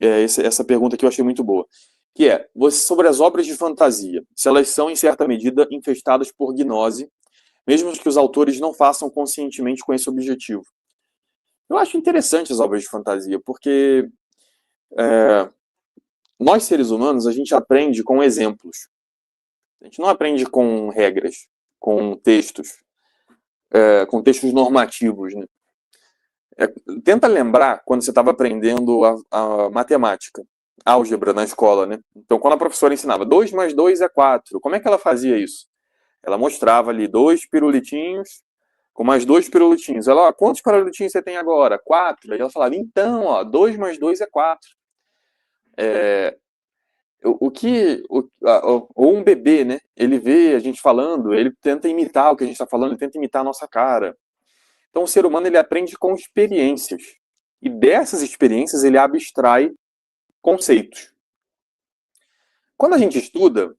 essa pergunta que eu achei muito boa, que é, sobre as obras de fantasia, se elas são, em certa medida, infestadas por gnose, mesmo que os autores não façam conscientemente com esse objetivo. Eu acho interessante as obras de fantasia, porque nós, seres humanos, a gente aprende com exemplos. A gente não aprende com regras, com textos normativos, né? Tenta lembrar quando você estava aprendendo a matemática, álgebra na escola, né? Então, quando a professora ensinava 2 mais 2 é 4, como é que ela fazia isso? Ela mostrava ali 2 pirulitinhos com mais 2 pirulitinhos. Ela, quantos pirulitinhos você tem agora? 4. Aí ela falava, então, 2 mais 2 é 4. Ou um bebê, né? Ele vê a gente falando, ele tenta imitar o que a gente está falando, ele tenta imitar a nossa cara. Então, o ser humano, ele aprende com experiências. E dessas experiências, ele abstrai conceitos. Quando a gente estuda,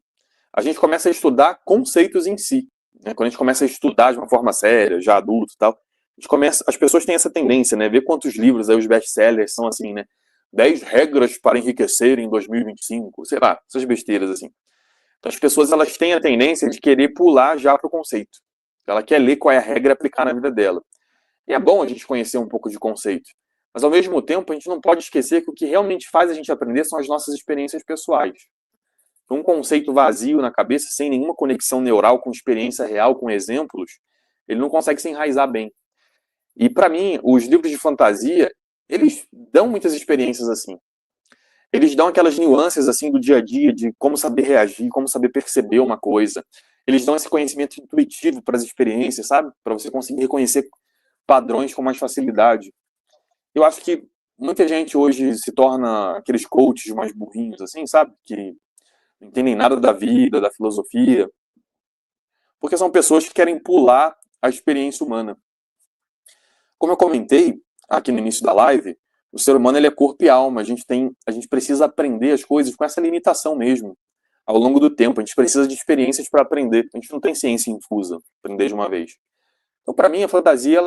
a gente começa a estudar conceitos em si. Né? Quando a gente começa a estudar de uma forma séria, já adulto e tal, as pessoas têm essa tendência, né? Ver quantos livros aí os best-sellers são assim, né? 10 regras para enriquecer em 2025, sei lá, essas besteiras assim. Então as pessoas, elas têm a tendência de querer pular já para o conceito. Ela quer ler qual é a regra e aplicar na vida dela. E é bom a gente conhecer um pouco de conceito. Mas ao mesmo tempo, a gente não pode esquecer que o que realmente faz a gente aprender são as nossas experiências pessoais. Um conceito vazio na cabeça, sem nenhuma conexão neural com experiência real, com exemplos, ele não consegue se enraizar bem. E para mim, os livros de fantasia, eles dão muitas experiências assim. Eles dão aquelas nuances assim do dia a dia, de como saber reagir, como saber perceber uma coisa. Eles dão esse conhecimento intuitivo para as experiências, sabe? Para você conseguir reconhecer padrões com mais facilidade. Eu acho que muita gente hoje se torna aqueles coaches mais burrinhos, assim, sabe? Que não entendem nada da vida, da filosofia, porque são pessoas que querem pular a experiência humana. Como eu comentei aqui no início da live, o ser humano, ele é corpo e alma. A gente precisa aprender as coisas com essa limitação mesmo, ao longo do tempo. A gente precisa de experiências para aprender. A gente não tem ciência infusa, aprender de uma vez. Então, para mim, a fantasia,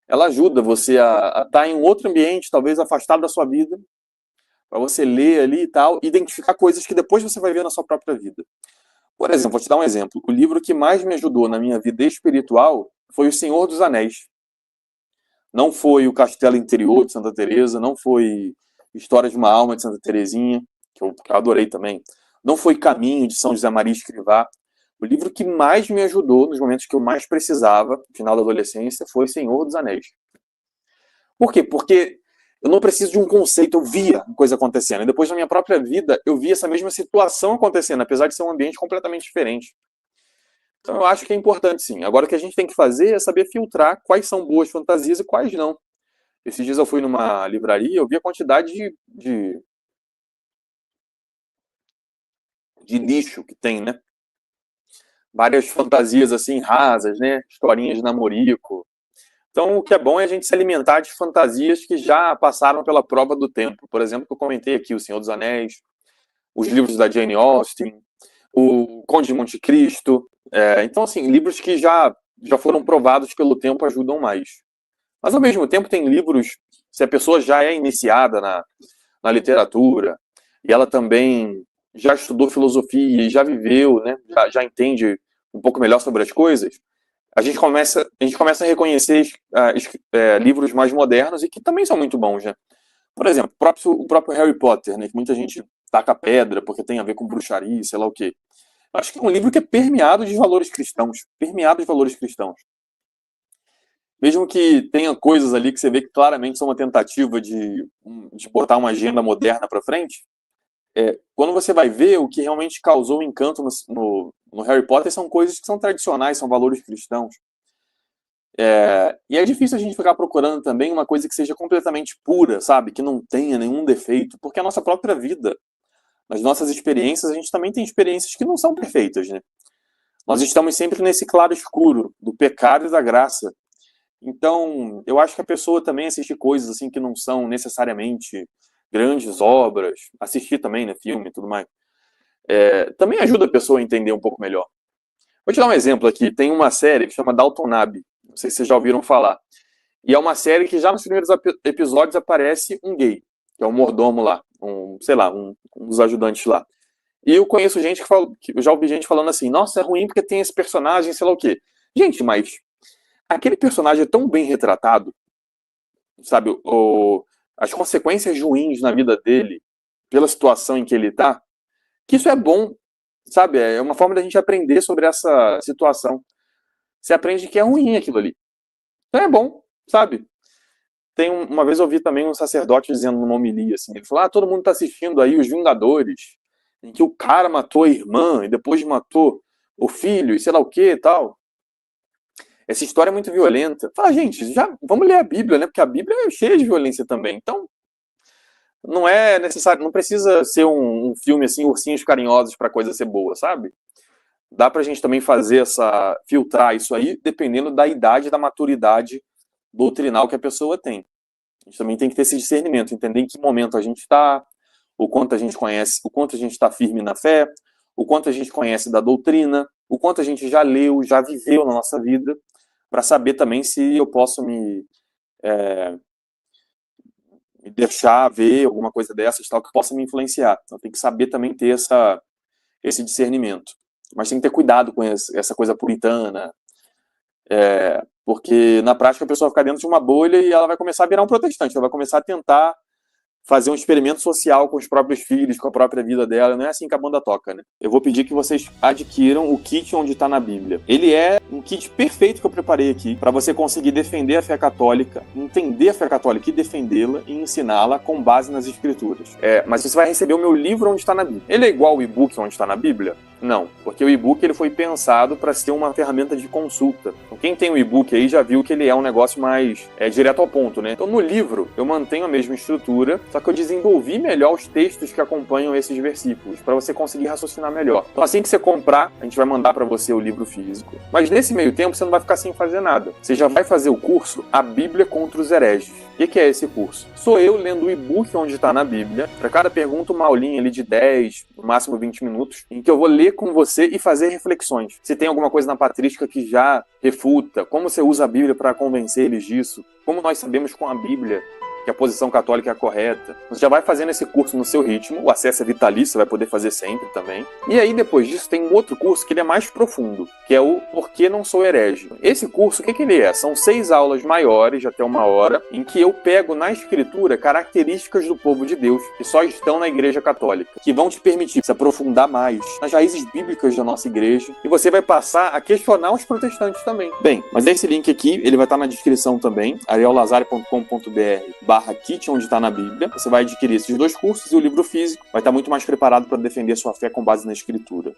ela ajuda você a estar em um outro ambiente, talvez afastado da sua vida, para você ler ali e tal, identificar coisas que depois você vai ver na sua própria vida. Por exemplo, vou te dar um exemplo. O livro que mais me ajudou na minha vida espiritual foi O Senhor dos Anéis. Não foi O Castelo Interior de Santa Teresa, não foi História de uma Alma de Santa Teresinha, que eu adorei também. Não foi Caminho de São José Maria Escrivá. O livro que mais me ajudou nos momentos que eu mais precisava, no final da adolescência, foi Senhor dos Anéis. Por quê? Porque eu não preciso de um conceito, eu via a coisa acontecendo. E depois, na minha própria vida, eu vi essa mesma situação acontecendo, apesar de ser um ambiente completamente diferente. Então, eu acho que é importante, sim. Agora, o que a gente tem que fazer é saber filtrar quais são boas fantasias e quais não. Esses dias eu fui numa livraria, eu vi a quantidade de lixo que tem, né? Várias fantasias, assim, rasas, né? Historinhas de namorico. Então, o que é bom é a gente se alimentar de fantasias que já passaram pela prova do tempo. Por exemplo, que eu comentei aqui, O Senhor dos Anéis, os livros da Jane Austen, o Conde de Monte Cristo. Então, assim, livros que já foram provados pelo tempo ajudam mais. Mas, ao mesmo tempo, tem livros, se a pessoa já é iniciada na literatura, e ela também já estudou filosofia e já viveu, né, já entende um pouco melhor sobre as coisas, a gente começa a reconhecer livros mais modernos e que também são muito bons, né? Por exemplo, o próprio Harry Potter, né, que muita gente taca pedra porque tem a ver com bruxaria, sei lá o quê. Acho que é um livro que é permeado de valores cristãos. Permeado de valores cristãos. Mesmo que tenha coisas ali que você vê que claramente são uma tentativa de botar uma agenda moderna para frente, quando você vai ver, o que realmente causou um encanto no Harry Potter são coisas que são tradicionais, são valores cristãos. E é difícil a gente ficar procurando também uma coisa que seja completamente pura, sabe? Que não tenha nenhum defeito, porque a nossa própria vida, nas nossas experiências, a gente também tem experiências que não são perfeitas, né? Nós estamos sempre nesse claro escuro do pecado e da graça. Então, eu acho que a pessoa também assistir coisas assim que não são necessariamente grandes obras, assistir também, né, filme e tudo mais, também ajuda a pessoa a entender um pouco melhor. Vou te dar um exemplo aqui. Tem uma série que chama Downton Abbey. Não sei se vocês já ouviram falar. E é uma série que já nos primeiros episódios aparece um gay, que é o mordomo lá. sei lá, um dos ajudantes lá. E eu conheço gente que eu já ouvi gente falando assim, nossa, é ruim porque tem esse personagem, sei lá o quê. Gente, mas aquele personagem é tão bem retratado, sabe, as consequências ruins na vida dele, pela situação em que ele tá, que isso é bom, sabe? É uma forma da gente aprender sobre essa situação. Você aprende que é ruim aquilo ali. Então é bom, sabe? Uma vez eu ouvi também um sacerdote dizendo numa homilia, assim, ele falou, todo mundo tá assistindo aí Os Vingadores, em que o cara matou a irmã e depois matou o filho e sei lá o que e tal. Essa história é muito violenta. Fala, gente, já vamos ler a Bíblia, né? Porque a Bíblia é cheia de violência também. Então, não é necessário, não precisa ser um filme assim, ursinhos carinhosos pra coisa ser boa, sabe? Dá pra gente também filtrar isso aí, dependendo da idade e da maturidade doutrinal que a pessoa tem. A gente também tem que ter esse discernimento, entender em que momento a gente está, o quanto a gente conhece, o quanto a gente está firme na fé, o quanto a gente conhece da doutrina, o quanto a gente já leu, já viveu na nossa vida, para saber também se eu posso me deixar ver alguma coisa dessas, tal, que possa me influenciar. Então tem que saber também ter esse discernimento. Mas tem que ter cuidado com essa coisa puritana, porque na prática a pessoa fica dentro de uma bolha e ela vai começar a virar um protestante, ela vai começar a tentar fazer um experimento social com os próprios filhos, com a própria vida dela. Não é assim que a banda toca, né? Eu vou pedir que vocês adquiram o kit Onde Tá na Bíblia. Ele é um kit perfeito que eu preparei aqui para você conseguir defender a fé católica, entender a fé católica e defendê-la e ensiná-la com base nas escrituras. Mas você vai receber o meu livro Onde Tá na Bíblia. Ele é igual ao e-book Onde Tá na Bíblia? Não, porque o e-book ele foi pensado para ser uma ferramenta de consulta. Então, quem tem o e-book aí já viu que ele é um negócio mais direto ao ponto, né? Então no livro eu mantenho a mesma estrutura, só que eu desenvolvi melhor os textos que acompanham esses versículos, para você conseguir raciocinar melhor. Então assim que você comprar, a gente vai mandar para você o livro físico. Mas nesse meio tempo você não vai ficar sem fazer nada. Você já vai fazer o curso A Bíblia contra os Hereges. O que é esse curso? Sou eu lendo o e-book Onde Está na Bíblia. Para cada pergunta, uma aulinha ali de 10, no máximo 20 minutos, em que eu vou ler com você e fazer reflexões. Se tem alguma coisa na patrística que já refuta, como você usa a Bíblia para convencer eles disso, como nós sabemos com a Bíblia que a posição católica é a correta. Você já vai fazendo esse curso no seu ritmo, o acesso é vitalício, você vai poder fazer sempre também. E aí, depois disso, tem um outro curso que ele é mais profundo, que é o Por que Não Sou Herege. Esse curso, o que ele é? São 6 aulas maiores, de até 1 hora, em que eu pego na escritura características do povo de Deus, que só estão na Igreja Católica, que vão te permitir se aprofundar mais nas raízes bíblicas da nossa igreja, e você vai passar a questionar os protestantes também. Bem, mas esse link aqui, ele vai estar na descrição também, ariellazari.com.br/kit Onde Está na Bíblia. Você vai adquirir esses 2 cursos e o livro físico vai estar muito mais preparado para defender sua fé com base na escritura.